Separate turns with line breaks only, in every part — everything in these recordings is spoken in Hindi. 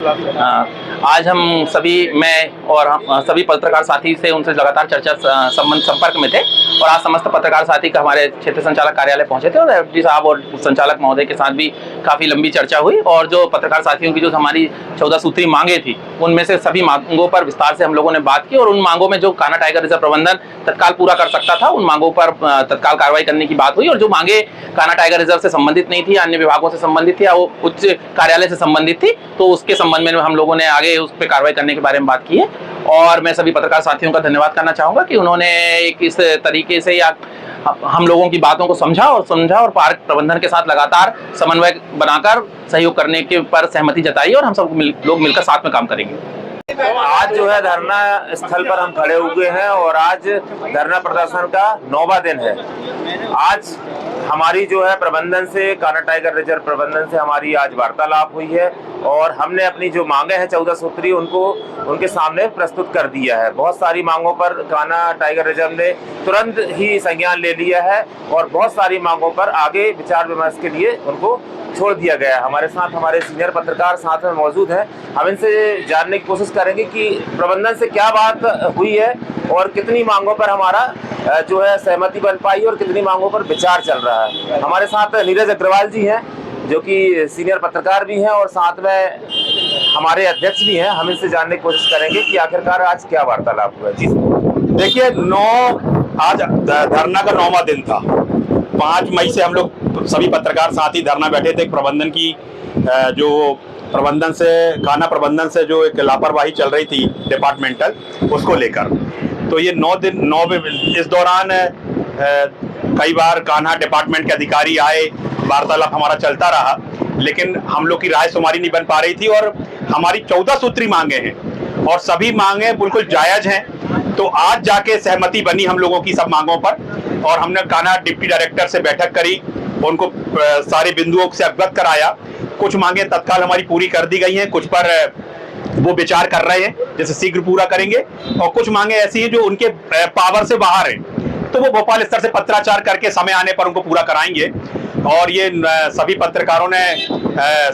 आज हम सभी मैं और हम सभी पत्रकार साथी से उनसे लगातार चर्चा संपर्क में थे और आज समस्त पत्रकार साथी का हमारे क्षेत्र संचालक कार्यालय पहुंचे थे और एफडी साहब और संचालक महोदय के साथ भी काफ़ी लंबी चर्चा हुई और जो पत्रकार साथियों की जो हमारी 14 सूत्री मांगे थी उनमें से सभी मांगों पर विस्तार से हम लोगों ने बात की और उन मांगों में जो कान्हा टाइगर रिजर्व प्रबंधन तत्काल पूरा कर सकता था उन मांगों पर तत्काल कार्रवाई करने की बात हुई और जो मांगे कान्हा टाइगर रिजर्व से संबंधित नहीं थी, अन्य विभागों से संबंधित थी या वो उच्च कार्यालय से संबंधित थी, तो उसके संबंध में हम लोगों ने आगे उस पर कार्रवाई करने के बारे में बात की है। और मैं सभी पत्रकार साथियों का धन्यवाद करना चाहूँगा कि उन्होंने एक इस तरीके से या हम लोगों की बातों को समझा और पार्क प्रबंधन के साथ लगातार समन्वय बनाकर सहयोग करने के पर सहमति जताई और हम सब लोग मिलकर साथ में काम करेंगे।
आज जो है धरना स्थल पर हम खड़े हुए हैं और आज धरना प्रदर्शन का 9वां दिन है। आज हमारी जो है प्रबंधन से, कान्हा टाइगर रिजर्व प्रबंधन से हमारी आज वार्तालाप हुई है और हमने अपनी जो मांगे हैं 14 सूत्री उनको उनके सामने प्रस्तुत कर दिया है। बहुत सारी मांगों पर कान्हा टाइगर रिजर्व ने तुरंत ही संज्ञान ले लिया है और बहुत सारी मांगों पर आगे विचार विमर्श के लिए उनको छोड़ दिया गया है। हमारे साथ हमारे सीनियर पत्रकार साथ में मौजूद हैं। हम इनसे जानने की कोशिश करेंगे कि प्रबंधन से क्या बात हुई है और कितनी मांगों पर हमारा जो है सहमति बन पाई और कितनी मांगों पर विचार चल रहा है। हमारे साथ नीरज अग्रवाल जी हैं जो कि सीनियर पत्रकार भी हैं और साथ में हमारे अध्यक्ष भी हैं। हम इनसे जानने की कोशिश करेंगे कि आखिरकार आज क्या वार्तालाप हुआ। जी
देखिए, आज धरना का 9वां दिन था। 5 मई से हम लोग सभी पत्रकार साथी धरना बैठे थे। प्रबंधन की जो प्रबंधन से, कान्हा प्रबंधन से जो एक लापरवाही चल रही थी डिपार्टमेंटल, उसको लेकर। तो ये 9 दिन इस दौरान कई बार कान्हा डिपार्टमेंट के अधिकारी आए, वार्तालाप हमारा चलता रहा, लेकिन हम लोग की राय शुमारी नहीं बन पा रही थी और हमारी 14 सूत्री मांगे हैं और सभी मांगे बिल्कुल जायज हैं। तो आज जाके सहमति बनी हम लोगों की सब मांगों पर और हमने कान्हा डिप्टी डायरेक्टर से बैठक करी, उनको सारे बिंदुओं से अवगत कराया। कुछ मांगे तत्काल हमारी पूरी कर दी गई हैं, कुछ पर वो विचार कर रहे हैं, जैसे शीघ्र पूरा करेंगे, और कुछ मांगे ऐसी हैं जो उनके पावर से बाहर हैं, तो वो भोपाल स्तर से पत्राचार करके समय आने पर उनको पूरा कराएंगे। और ये सभी पत्रकारों ने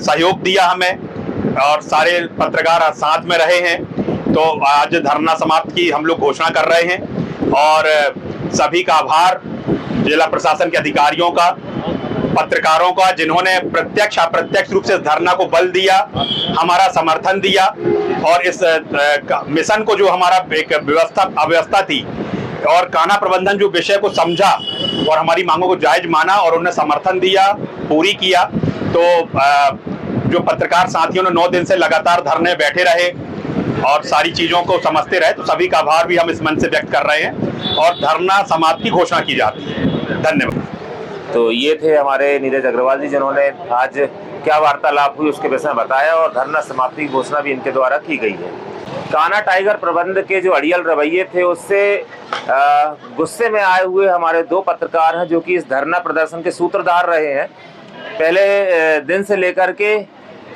सहयोग दिया हमें और सारे पत्रकार साथ में रहे हैं। तो आज धरना समाप्त की हम लोग घोषणा कर रहे हैं और सभी का आभार, जिला प्रशासन के अधिकारियों का, पत्रकारों का, जिन्होंने प्रत्यक्ष अप्रत्यक्ष रूप से इस धरना को बल दिया, हमारा समर्थन दिया और इस मिशन को जो हमारा एक अव्यवस्था थी और कान्हा प्रबंधन जो विषय को समझा और हमारी मांगों को जायज माना और उन्हें समर्थन दिया, पूरी किया। तो जो पत्रकार साथियों ने 9 दिन से लगातार धरने बैठे रहे और सारी चीजों को समझते रहे, तो सभी का आभार भी हम इस मंच से व्यक्त कर रहे हैं और धरना समाप्ति की घोषणा की जाती है। धन्यवाद।
तो ये थे हमारे नीरज अग्रवाल जी, जिन्होंने आज क्या वार्तालाप हुई उसके विषय में बताया और धरना समाप्ति की घोषणा भी इनके द्वारा की गई है। कान्हा टाइगर प्रबंध के जो अड़ियल रवैये थे उससे गुस्से में आए हुए हमारे 2 पत्रकार हैं जो कि इस धरना प्रदर्शन के सूत्रधार रहे हैं। पहले दिन से लेकर के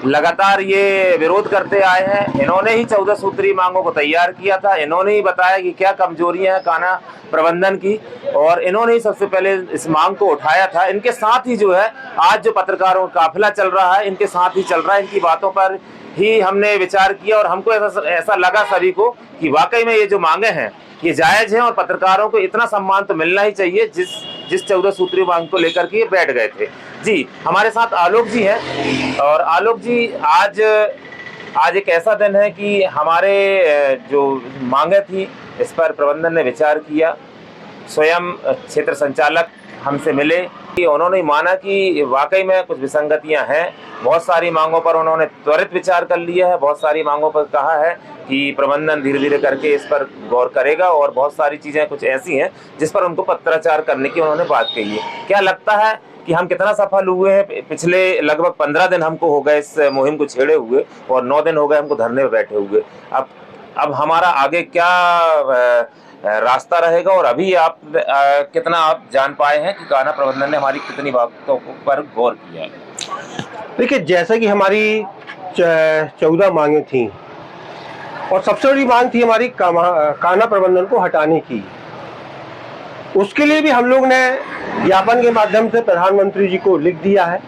लगातार ये विरोध करते आए हैं। इन्होंने ही 14 सूत्री मांगों को तैयार किया था, इन्होंने ही बताया कि क्या कमजोरियां हैं कान्हा प्रबंधन की और इन्होंने ही सबसे पहले इस मांग को उठाया था। इनके साथ ही जो है आज जो पत्रकारों का काफिला चल रहा है, इनके साथ ही चल रहा है। इनकी बातों पर ही हमने विचार किया और हमको ऐसा लगा सभी को कि वाकई में ये जो मांगे हैं ये जायज हैं और पत्रकारों को इतना सम्मान तो मिलना ही चाहिए जिस 14 सूत्री मांग को लेकर के बैठ गए थे। जी, हमारे साथ आलोक जी हैं और आलोक जी, आज एक ऐसा दिन है कि हमारे जो मांगे थी इस पर प्रबंधन ने विचार किया। स्वयं क्षेत्र संचालक हमसे मिले कि उन्होंने माना कि वाकई में कुछ विसंगतियां हैं। बहुत सारी मांगों पर उन्होंने त्वरित विचार कर लिया है, बहुत सारी मांगों पर कहा है कि प्रबंधन धीरे धीरे करके इस पर गौर करेगा और बहुत सारी चीजें कुछ ऐसी हैं जिस पर उनको पत्राचार करने की उन्होंने बात कही है। क्या लगता है कि हम कितना सफल हुए हैं? पिछले लगभग 15 दिन हमको हो गए इस मुहिम को छेड़े हुए और 9 दिन हो गए हमको धरने में बैठे हुए। अब हमारा आगे क्या रास्ता रहेगा और अभी आप कितना आप जान पाए हैं कि कान्हा प्रबंधन ने हमारी कितनी बातों पर गौर किया है?
देखिए, जैसा कि हमारी 14 मांगे थी और सबसे बड़ी मांग थी हमारी कान्हा प्रबंधन को हटाने की, उसके लिए भी हम लोग ने ज्ञापन के माध्यम से प्रधानमंत्री जी को लिख दिया है।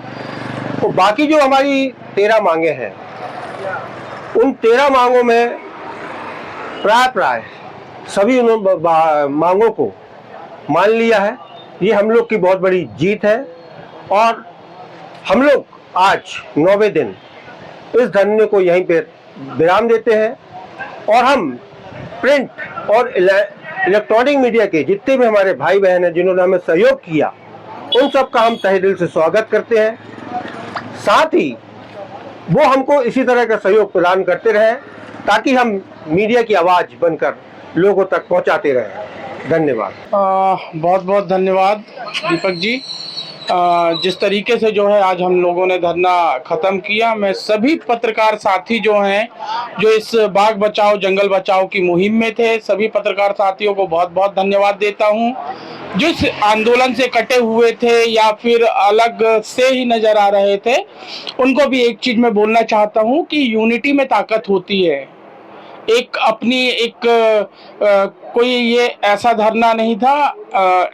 तो बाकी जो हमारी 13 मांगे हैं उन 13 मांगों में प्राय सभी मांगों को मान लिया है। ये हम लोग की बहुत बड़ी जीत है और हम लोग आज 9वें दिन इस धरने को यहीं पे विराम देते हैं और हम प्रिंट और इलेक्ट्रॉनिक मीडिया के जितने भी हमारे भाई बहन हैं जिन्होंने हमें सहयोग किया, उन सब का हम तहे दिल से स्वागत करते हैं। साथ ही वो हमको इसी तरह का सहयोग प्रदान करते रहे ताकि हम मीडिया की आवाज़ बनकर लोगों तक पहुंचाते रहें। धन्यवाद।
बहुत बहुत धन्यवाद दीपक जी। जिस तरीके से जो है आज हम लोगों ने धरना ख़त्म किया, मैं सभी पत्रकार साथी जो हैं जो इस बाघ बचाओ जंगल बचाओ की मुहिम में थे, सभी पत्रकार साथियों को बहुत बहुत धन्यवाद देता हूं। जिस आंदोलन से कटे हुए थे या फिर अलग से ही नज़र आ रहे थे, उनको भी एक चीज़ मैं बोलना चाहता हूं कि यूनिटी में ताकत होती है। एक अपनी कोई ये ऐसा धरना नहीं था,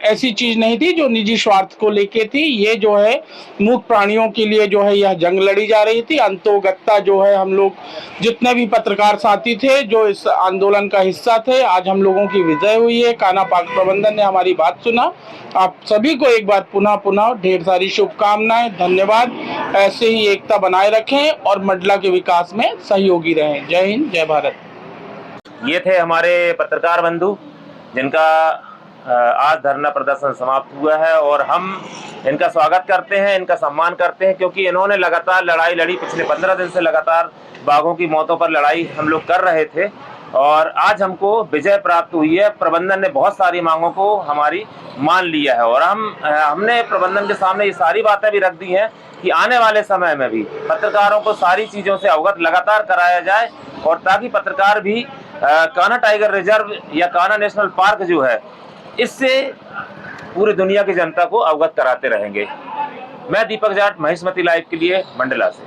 ऐसी चीज नहीं थी जो निजी स्वार्थ को लेके थी। ये जो है मूक प्राणियों के लिए जो है यह जंग लड़ी जा रही थी। अंतोगत्ता जो है हम लोग जितने भी पत्रकार साथी थे जो इस आंदोलन का हिस्सा थे, आज हम लोगों की विजय हुई है। कान्हा पार्क प्रबंधन ने हमारी बात सुना। आप सभी को एक बार पुनः ढेर सारी शुभकामनाएं, धन्यवाद। ऐसे ही एकता बनाए रखें और मंडला के विकास में सहयोगी रहें। जय हिंद, जय भारत।
ये थे हमारे पत्रकार बंधु जिनका आज धरना प्रदर्शन समाप्त हुआ है और हम इनका स्वागत करते हैं, इनका सम्मान करते हैं क्योंकि इन्होंने लगातार लड़ाई लड़ी। पिछले 15 दिन से लगातार बाघों की मौतों पर लड़ाई हम लोग कर रहे थे और आज हमको विजय प्राप्त हुई है। प्रबंधन ने बहुत सारी मांगों को हमारी मान लिया है और हमने प्रबंधन के सामने ये सारी बातें भी रख दी हैं कि आने वाले समय में भी पत्रकारों को सारी चीज़ों से अवगत लगातार कराया जाए और ताकि पत्रकार भी कान्हा टाइगर रिजर्व या कान्हा नेशनल पार्क जो है इससे पूरी दुनिया की जनता को अवगत कराते रहेंगे। मैं दीपक जाट, महिष्मती लाइव के लिए मंडला से।